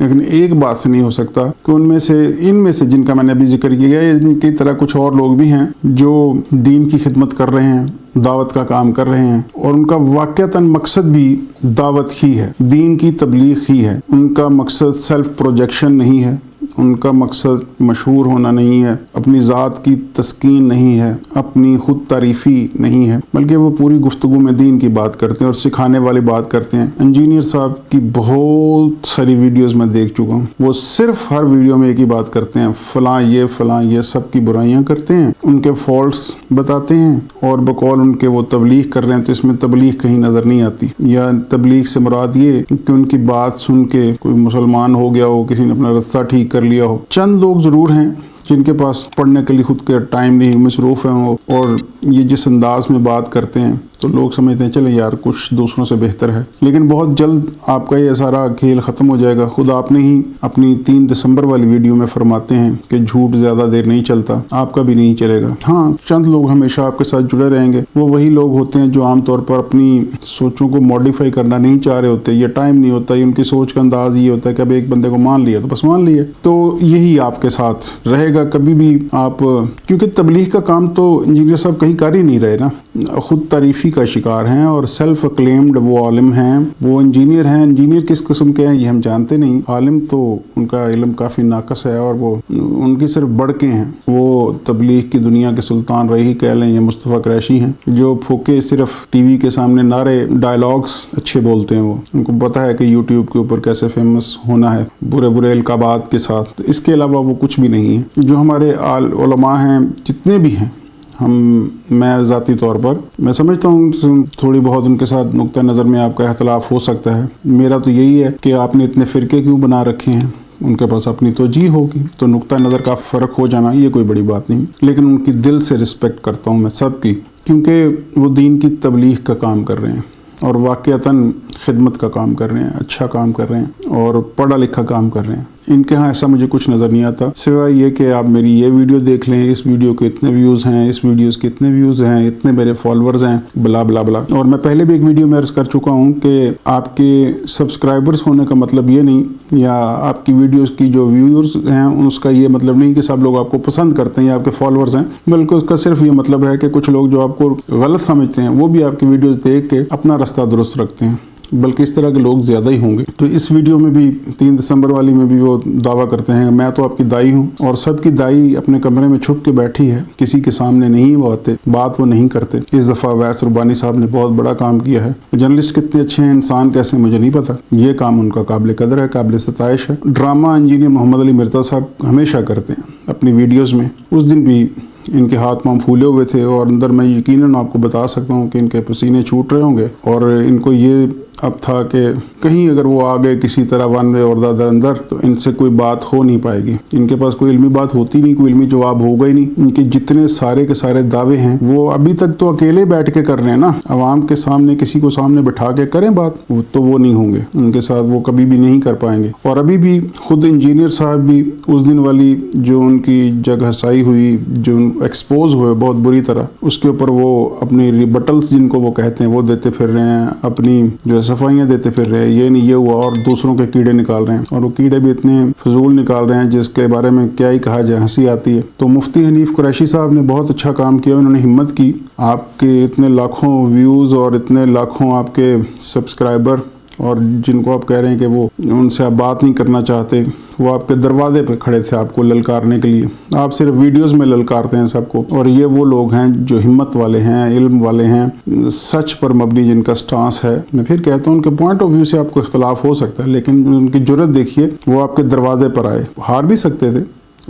لیکن ایک بات سے نہیں ہو سکتا کہ ان میں سے جن کا میں نے ابھی ذکر کیا ہے، ان کی طرح کچھ اور لوگ بھی ہیں جو دین کی خدمت کر رہے ہیں، دعوت کا کام کر رہے ہیں، اور ان کا واقعتاً مقصد بھی دعوت ہی ہے، دین کی تبلیغ ہی ہے۔ ان کا مقصد سیلف پروجیکشن نہیں ہے، ان کا مقصد مشہور ہونا نہیں ہے، اپنی ذات کی تسکین نہیں ہے، اپنی خود تعریفی نہیں ہے، بلکہ وہ پوری گفتگو میں دین کی بات کرتے ہیں اور سکھانے والی بات کرتے ہیں۔ انجینئر صاحب کی بہت ساری ویڈیوز میں دیکھ چکا ہوں، وہ صرف ہر ویڈیو میں ایک ہی بات کرتے ہیں، فلاں یہ سب کی برائیاں کرتے ہیں، ان کے فالٹس بتاتے ہیں، اور بقول ان کے وہ تبلیغ کر رہے ہیں تو اس میں تبلیغ کہیں نظر نہیں آتی، یا تبلیغ سے مراد یہ کہ ان کی بات سن کے کوئی مسلمان ہو گیا ہو، کسی نے اپنا رستہ ٹھیک کر لیا ہو۔ چند لوگ ضرور ہیں جن کے پاس پڑھنے کے لیے خود کے ٹائم نہیں، مصروف ہیں وہ، اور یہ جس انداز میں بات کرتے ہیں تو لوگ سمجھتے ہیں چلے یار کچھ دوسروں سے بہتر ہے، لیکن بہت جلد آپ کا یہ سارا کھیل ختم ہو جائے گا۔ خود آپ نے ہی اپنی 3 دسمبر والی ویڈیو میں فرماتے ہیں کہ جھوٹ زیادہ دیر نہیں چلتا، آپ کا بھی نہیں چلے گا۔ ہاں، چند لوگ ہمیشہ آپ کے ساتھ جڑے رہیں گے، وہ وہی لوگ ہوتے ہیں جو عام طور پر اپنی سوچوں کو ماڈیفائی کرنا نہیں چاہ رہے ہوتے، یہ ٹائم نہیں ہوتا، ان کی سوچ کا انداز یہ ہوتا ہے کہ اب ایک بندے کو مان لیا تو بس مان لیا، تو یہی آپ کے ساتھ رہے گا کبھی بھی آپ، کیونکہ تبلیغ کا کام تو انجینئر صاحب کہیں کر ہی نہیں رہے نا، خود تعریفی کا شکار ہیں اور سیلف اکلیمڈ وہ عالم ہیں، وہ انجینئر ہیں۔ انجینئر کس قسم کے ہیں یہ ہم جانتے نہیں، عالم تو ان کا علم کافی ناقص ہے، اور وہ ان کی صرف بڑکے ہیں، وہ تبلیغ کی دنیا کے سلطان رہی کہہ لیں یا مصطفیٰ قریشی ہیں، جو پھوکے صرف ٹی وی کے سامنے نعرے ڈائلاگس اچھے بولتے ہیں، وہ ان کو پتہ ہے کہ یوٹیوب کے اوپر کیسے فیمس ہونا ہے برے برے القابات کے ساتھ، تو اس کے علاوہ وہ کچھ بھی نہیں ہے۔ جو ہمارے علماء ہیں جتنے بھی ہیں، میں ذاتی طور پر میں سمجھتا ہوں تھوڑی بہت ان کے ساتھ نقطہ نظر میں آپ کا اختلاف ہو سکتا ہے، میرا تو یہی ہے کہ آپ نے اتنے فرقے کیوں بنا رکھے ہیں، ان کے پاس اپنی توجیہ ہوگی تو نقطہ نظر کا فرق ہو جانا یہ کوئی بڑی بات نہیں، لیکن ان کی دل سے رسپیکٹ کرتا ہوں میں سب کی، کیونکہ وہ دین کی تبلیغ کا کام کر رہے ہیں اور واقعتاً خدمت کا کام کر رہے ہیں، اچھا کام کر رہے ہیں اور پڑھا لکھا کام کر رہے ہیں۔ ان کے ہاں ایسا مجھے کچھ نظر نہیں آتا، سوائے یہ کہ آپ میری یہ ویڈیو دیکھ لیں، اس ویڈیو کے اتنے ویوز ہیں، اس ویڈیوز کے اتنے ویوز ہیں، اتنے میرے فالورز ہیں، بلا بلا بلا۔ اور میں پہلے بھی ایک ویڈیو میں عرض کر چکا ہوں کہ آپ کے سبسکرائبرز ہونے کا مطلب یہ نہیں، یا آپ کی ویڈیوز کی جو ویورز ہیں اس کا یہ مطلب نہیں کہ سب لوگ آپ کو پسند کرتے ہیں یا آپ کے فالورز ہیں، بلکہ اس کا صرف یہ مطلب ہے کہ کچھ لوگ جو آپ کو غلط سمجھتے ہیں وہ بھی آپ کی ویڈیوز دیکھ کے اپنا رستہ درست رکھتے ہیں، بلکہ اس طرح کے لوگ زیادہ ہی ہوں گے۔ تو اس ویڈیو میں بھی 3 دسمبر والی میں بھی وہ دعویٰ کرتے ہیں میں تو آپ کی دائی ہوں، اور سب کی دائی اپنے کمرے میں چھپ کے بیٹھی ہے، کسی کے سامنے نہیں وہ آتے، بات وہ نہیں کرتے۔ اس دفعہ ویس ربانی صاحب نے بہت بڑا کام کیا ہے، جرنلسٹ کتنے اچھے ہیں، انسان کیسے مجھے نہیں پتا، یہ کام ان کا قابل قدر ہے، قابل ستائش ہے۔ ڈرامہ انجینئر محمد علی مرزا صاحب ہمیشہ کرتے ہیں اپنی ویڈیوز میں، اس دن بھی ان کے ہاتھ پاؤں پھولے ہوئے تھے، اور اندر میں یقیناً آپ کو بتا سکتا ہوں کہ ان کے پسینے چھوٹ رہے ہوں گے، اور ان کو یہ اب تھا کہ کہیں اگر وہ آگے کسی طرح ون وے اور در اندر تو ان سے کوئی بات ہو نہیں پائے گی، ان کے پاس کوئی علمی بات ہوتی نہیں، کوئی علمی جواب ہوگا ہی نہیں، ان کے جتنے سارے کے سارے دعوے ہیں وہ ابھی تک تو اکیلے بیٹھ کے کر رہے ہیں نا، عوام کے سامنے کسی کو سامنے بٹھا کے کریں بات، تو وہ نہیں ہوں گے، ان کے ساتھ وہ کبھی بھی نہیں کر پائیں گے۔ اور ابھی بھی خود انجینئر صاحب بھی اس دن والی جو ان کی جگ ہسائی ہوئی، جو ایکسپوز ہوئے بہت بری طرح، اس کے اوپر وہ اپنی ریبٹلز جن کو وہ کہتے ہیں وہ دیتے پھر رہے ہیں، اپنی جو صفائیاں دیتے پھر رہے ہیں، یہ نہیں یہ ہوا، اور دوسروں کے کیڑے نکال رہے ہیں، اور وہ کیڑے بھی اتنے فضول نکال رہے ہیں جس کے بارے میں کیا ہی کہا جائے، ہنسی آتی ہے۔ تو مفتی حنیف قریشی صاحب نے بہت اچھا کام کیا، انہوں نے ہمت کی، آپ کے اتنے لاکھوں ویوز اور اتنے لاکھوں آپ کے سبسکرائبر، اور جن کو آپ کہہ رہے ہیں کہ وہ ان سے آپ بات نہیں کرنا چاہتے، وہ آپ کے دروازے پہ کھڑے تھے آپ کو للکارنے کے لیے، آپ صرف ویڈیوز میں للکارتے ہیں سب کو، اور یہ وہ لوگ ہیں جو ہمت والے ہیں، علم والے ہیں، سچ پر مبنی جن کا سٹانس ہے۔ میں پھر کہتا ہوں ان کے پوائنٹ آف ویو سے آپ کو اختلاف ہو سکتا ہے، لیکن ان کی جرت دیکھیے، وہ آپ کے دروازے پر آئے، ہار بھی سکتے تھے،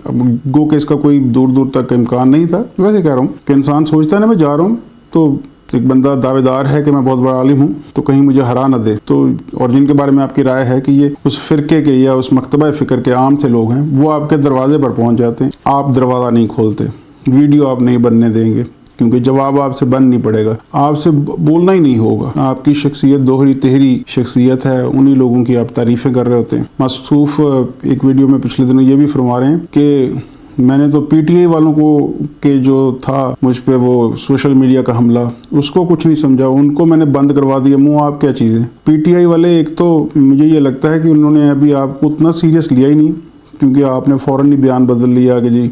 اب گو کہ اس کا کوئی دور دور تک امکان نہیں تھا۔ ویسے کہہ رہا ہوں کہ انسان سوچتا ہے نا میں جا رہا ہوں، تو ایک بندہ دعوے دار ہے کہ میں بہت بڑا عالم ہوں تو کہیں مجھے ہرا نہ دے، تو اور جن کے بارے میں آپ کی رائے ہے کہ یہ اس فرقے کے یا اس مکتبہ فکر کے عام سے لوگ ہیں، وہ آپ کے دروازے پر پہنچ جاتے ہیں، آپ دروازہ نہیں کھولتے، ویڈیو آپ نہیں بننے دیں گے، کیونکہ جواب آپ سے بند نہیں پڑے گا، آپ سے بولنا ہی نہیں ہوگا، آپ کی شخصیت دوہری تہری شخصیت ہے، انہی لوگوں کی آپ تعریفیں کر رہے ہوتے ہیں۔ مصروف ایک ویڈیو میں پچھلے دنوں یہ بھی فرما رہے ہیں کہ میں نے تو پی ٹی آئی والوں کو کہ جو تھا مجھ پہ وہ سوشل میڈیا کا حملہ، اس کو کچھ نہیں سمجھا، ان کو میں نے بند کروا دیا، منہ آپ کیا چیز ہے۔ پی ٹی آئی والے ایک تو مجھے یہ لگتا ہے کہ انہوں نے ابھی آپ کو اتنا سیریس لیا ہی نہیں، کیونکہ آپ نے فوراً ہی بیان بدل لیا کہ جی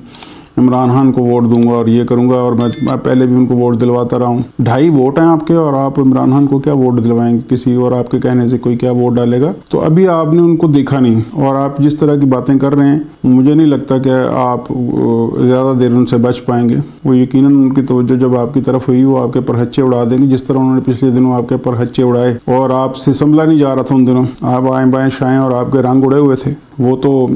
عمران خان کو ووٹ دوں گا اور یہ کروں گا، اور میں پہلے بھی ان کو ووٹ دلواتا رہا ہوں۔ 2.5 ووٹ ہیں آپ کے، اور آپ عمران خان کو کیا ووٹ دلوائیں گے؟ کسی اور آپ کے کہنے سے کوئی کیا ووٹ ڈالے گا؟ تو ابھی آپ نے ان کو دیکھا نہیں، اور آپ جس طرح کی باتیں کر رہے ہیں مجھے نہیں لگتا کہ آپ زیادہ دیر ان سے بچ پائیں گے۔ وہ یقیناً ان کی توجہ جب آپ کی طرف ہوئی وہ آپ کے پر ہچے اڑا دیں گے، جس طرح انہوں نے پچھلے دنوں آپ کے پر ہچے اڑائے، اور آپ سے سنبھلا نہیں جا رہا تھا ان دنوں، آپ آئیں بائیں شائیں اور آپ کے رنگ اڑے ہوئے تھے، وہ تو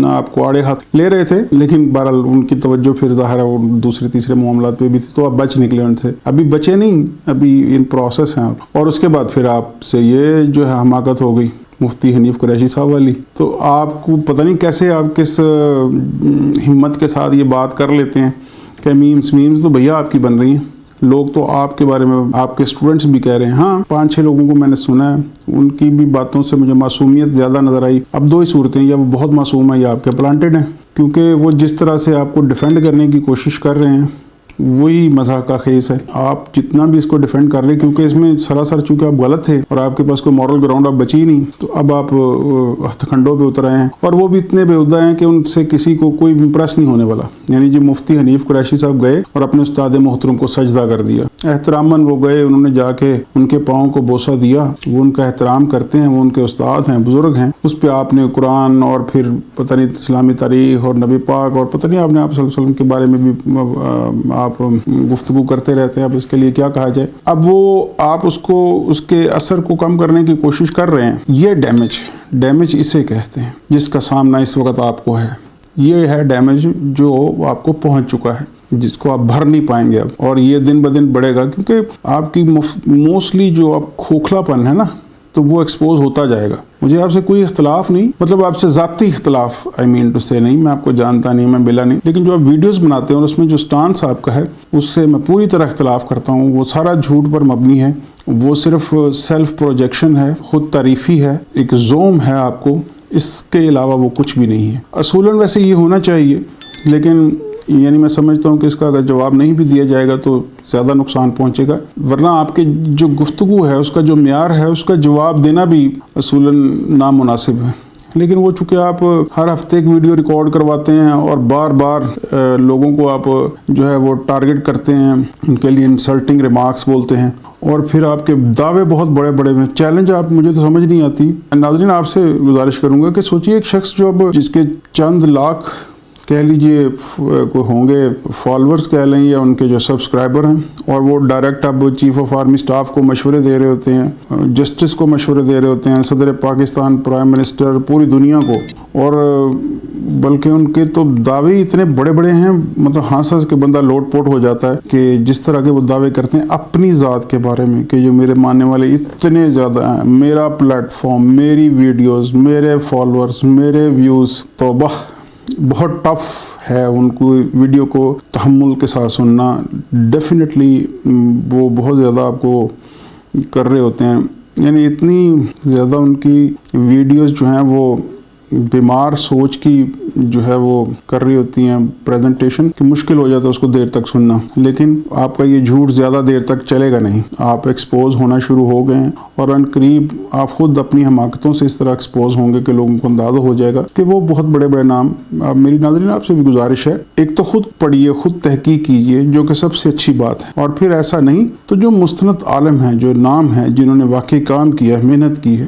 آپ کو آڑے ہاتھ لے رہے تھے، لیکن بہرحال ان کی توجہ پھر ظاہر ہے وہ دوسرے تیسرے معاملات پہ بھی تھی، تو آپ بچ نکلے ان سے، ابھی بچے نہیں، ابھی ان پروسیس ہیں آپ۔ اور اس کے بعد پھر آپ سے یہ جو ہے حماقت ہو گئی مفتی حنیف قریشی صاحب والی، تو آپ کو پتہ نہیں کیسے آپ کس ہمت کے ساتھ یہ بات کر لیتے ہیں کہ میمز تو بھیا آپ کی بن رہی ہیں، لوگ تو آپ کے بارے میں آپ کے اسٹوڈنٹس بھی کہہ رہے ہیں۔ ہاں 5-6 لوگوں کو میں نے سنا ہے، ان کی بھی باتوں سے مجھے معصومیت زیادہ نظر آئی۔ اب 2 ہی صورتیں، یا وہ بہت معصوم ہے یا آپ کے پلانٹڈ ہیں، کیونکہ وہ جس طرح سے آپ کو ڈیفینڈ کرنے کی کوشش کر رہے ہیں وہی مذاق کا خیز ہے۔ آپ جتنا بھی اس کو ڈیفینڈ کر رہے ہیں، کیونکہ اس میں سراسر چونکہ آپ غلط تھے اور آپ کے پاس کوئی مورل گراؤنڈ اب بچی نہیں، تو اب آپ ہتھ کنڈوں پہ اتر آئے ہیں، اور وہ بھی اتنے بے ہودہ ہیں کہ ان سے کسی کو کوئی امپریس نہیں ہونے والا۔ یعنی جی مفتی حنیف قریشی صاحب گئے اور اپنے استاد محترم کو سجدہ کر دیا، احتراماً وہ گئے، انہوں نے جا کے ان کے پاؤں کو بوسہ دیا، وہ ان کا احترام کرتے ہیں، وہ ان کے استاد ہیں، بزرگ ہیں۔ اس پہ آپ نے قرآن اور پھر پتہ نہیں اسلامی تاریخ اور نبی پاک اور پتہ نہیں آپ نے آپ صلی اللہ علیہ وسلم کے بارے میں بھی آپ گفتگو کرتے رہتے ہیں، اب اس کے لیے کیا کہا جائے۔ اب وہ آپ اس کے اثر کو کم کرنے کی کوشش کر رہے ہیں، یہ ڈیمیج اسے کہتے ہیں جس کا سامنا اس وقت آپ کو ہے۔ یہ ہے ڈیمیج جو آپ کو پہنچ چکا ہے، جس کو آپ بھر نہیں پائیں گے اب، اور یہ دن بدن بڑھے گا، کیونکہ آپ کی موسٹلی جو آپ کھوکھلا پن ہے نا، تو وہ ایکسپوز ہوتا جائے گا۔ مجھے آپ سے کوئی اختلاف نہیں، مطلب آپ سے ذاتی اختلاف نہیں، میں آپ کو جانتا نہیں، میں ملا نہیں، لیکن جو آپ ویڈیوز بناتے ہیں اور اس میں جو سٹانس آپ کا ہے اس سے میں پوری طرح اختلاف کرتا ہوں۔ وہ سارا جھوٹ پر مبنی ہے، وہ صرف سیلف پروجیکشن ہے، خود تعریفی ہے، ایک زوم ہے آپ کو، اس کے علاوہ وہ کچھ بھی نہیں ہے۔ اصولاً ویسے یہ ہونا چاہیے، لیکن یعنی میں سمجھتا ہوں کہ اس کا اگر جواب نہیں بھی دیا جائے گا تو زیادہ نقصان پہنچے گا، ورنہ آپ کے جو گفتگو ہے اس کا جو معیار ہے اس کا جواب دینا بھی اصولاً نامناسب ہے۔ لیکن وہ چونکہ آپ ہر ہفتے ایک ویڈیو ریکارڈ کرواتے ہیں اور بار بار لوگوں کو آپ جو ہے وہ ٹارگٹ کرتے ہیں، ان کے لیے انسلٹنگ ریمارکس بولتے ہیں، اور پھر آپ کے دعوے بہت بڑے بڑے ہیں، چیلنج آپ مجھے تو سمجھ نہیں آتی۔ ناظرین آپ سے گزارش کروں گا کہ سوچئے ایک شخص جو اب جس کے چند لاکھ کہہ لیجئے ہوں گے فالورز کہہ لیں یا ان کے جو سبسکرائبر ہیں، اور وہ ڈائریکٹ اب چیف آف آرمی سٹاف کو مشورے دے رہے ہوتے ہیں، جسٹس کو مشورے دے رہے ہوتے ہیں، صدر پاکستان، پرائم منسٹر، پوری دنیا کو، اور بلکہ ان کے تو دعوے اتنے بڑے بڑے ہیں، مطلب ہنس ہنس کے بندہ لوٹ پوٹ ہو جاتا ہے کہ جس طرح کے وہ دعوے کرتے ہیں اپنی ذات کے بارے میں، کہ جو میرے ماننے والے اتنے زیادہ ہیں، میرا پلیٹ فارم، میری ویڈیوز، میرے فالورز، میرے ویوز، توبہ! بہت ٹف ہے ان کو ویڈیو کو تحمل کے ساتھ سننا، ڈیفینیٹلی وہ بہت زیادہ آپ کو کر رہے ہوتے ہیں، یعنی اتنی زیادہ ان کی ویڈیوز جو ہیں وہ بیمار سوچ کی جو ہے وہ کر رہی ہوتی ہیں پریزنٹیشن، کہ مشکل ہو جاتا ہے اس کو دیر تک سننا۔ لیکن آپ کا یہ جھوٹ زیادہ دیر تک چلے گا نہیں، آپ ایکسپوز ہونا شروع ہو گئے ہیں، اور ان قریب آپ خود اپنی حماقتوں سے اس طرح ایکسپوز ہوں گے کہ لوگوں کو اندازہ ہو جائے گا کہ وہ بہت بڑے بڑے نام۔ میری ناظرین آپ سے بھی گزارش ہے، ایک تو خود پڑھیے، خود تحقیق کیجئے، جو کہ سب سے اچھی بات ہے، اور پھر ایسا نہیں تو جو مستند عالم ہیں، جو نام ہیں، جنہوں نے واقعی کام کیا ہے، محنت کی ہے،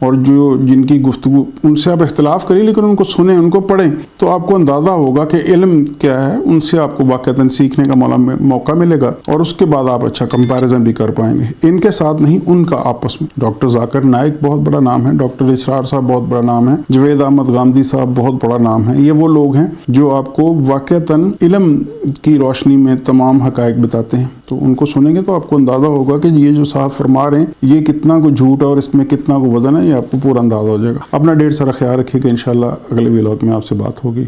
اور جن کی گفتگو، ان سے آپ اختلاف کریں لیکن ان کو سنیں، ان کو پڑھیں، تو آپ کو اندازہ ہوگا کہ علم کیا ہے، ان سے آپ کو واقعتاً سیکھنے کا موقع ملے گا، اور اس کے بعد آپ اچھا کمپیریزن بھی کر پائیں گے، ان کے ساتھ نہیں، ان کا آپس میں۔ ڈاکٹر ذاکر نائک بہت بڑا نام ہے، ڈاکٹر اسرار صاحب بہت بڑا نام ہے، جوید احمد غامدی صاحب بہت بڑا نام ہے، یہ وہ لوگ ہیں جو آپ کو واقعتاً علم کی روشنی میں تمام حقائق بتاتے ہیں، تو ان کو سنیں گے تو آپ کو اندازہ ہوگا کہ یہ جو صاحب فرما رہے ہیں یہ کتنا کو جھوٹ ہے اور اس میں کتنا کو وزن ہے، یہ آپ کو پورا اندازہ ہو جائے گا۔ اپنا ڈھیر سارا خیال رکھیے گا، انشاءاللہ اگلے ولاگ میں آپ سے بات ہوگی۔